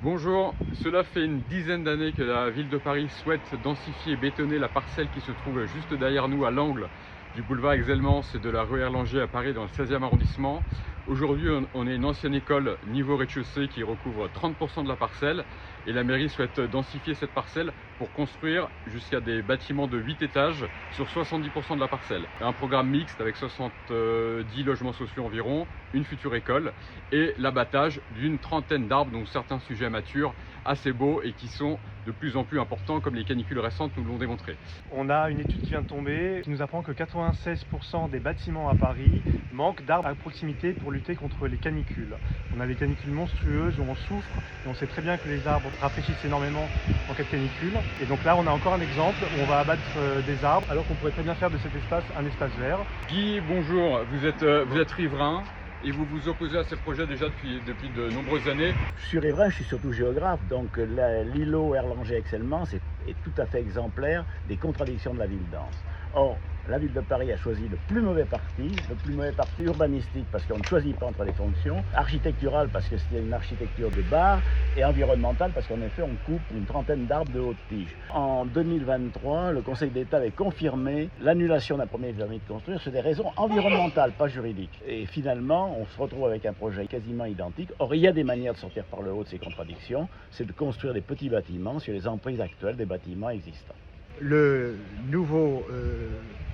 Bonjour, cela fait une dizaine d'années que la ville de Paris souhaite densifier et bétonner la parcelle qui se trouve juste derrière nous à l'angle du boulevard Exelmans et de la rue Erlanger à Paris dans le 16e arrondissement. Aujourd'hui, on est une ancienne école niveau rez-de-chaussée qui recouvre 30% de la parcelle et la mairie souhaite densifier cette parcelle pour construire jusqu'à des bâtiments de 8 étages sur 70% de la parcelle. Un programme mixte avec 70 logements sociaux environ, une future école et l'abattage d'une trentaine d'arbres, dont certains sujets matures, assez beaux et qui sont de plus en plus importants comme les canicules récentes nous l'ont démontré. On a une étude qui vient de tomber qui nous apprend que 96% des bâtiments à Paris manquent d'arbres à proximité pour lutter contre les canicules. On a des canicules monstrueuses où on souffre et on sait très bien que les arbres rafraîchissent énormément en cas de canicule. Et donc là on a encore un exemple où on va abattre des arbres alors qu'on pourrait très bien faire de cet espace un espace vert. Guy, bonjour, vous êtes riverain et vous vous opposez à ces projets déjà depuis de nombreuses années. Je suis riverain, je suis surtout géographe, donc l'îlot Erlanger-Exelmans est tout à fait exemplaire des contradictions de la ville dense. Or, la ville de Paris a choisi le plus mauvais parti urbanistique parce qu'on ne choisit pas entre les fonctions, architectural parce que c'était une architecture de bar, et environnemental parce qu'en effet on coupe une trentaine d'arbres de haute tige. En 2023, le Conseil d'État avait confirmé l'annulation d'un premier permis de construire sur des raisons environnementales, pas juridiques. Et finalement, on se retrouve avec un projet quasiment identique. Or, il y a des manières de sortir par le haut de ces contradictions, c'est de construire des petits bâtiments sur les emprises actuelles des bâtiments existants. Le nouveau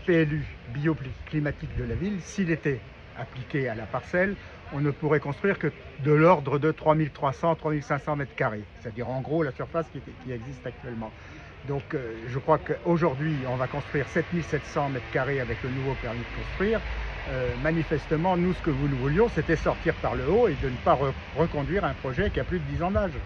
PLU bioclimatique de la ville, s'il était appliqué à la parcelle, on ne pourrait construire que de l'ordre de 3300-3500 mètres carrés, c'est-à-dire en gros la surface qui existe actuellement. Donc je crois qu'aujourd'hui on va construire 7700 mètres carrés avec le nouveau permis de construire. Manifestement, nous ce que nous voulions c'était sortir par le haut et de ne pas reconduire un projet qui a plus de 10 ans d'âge.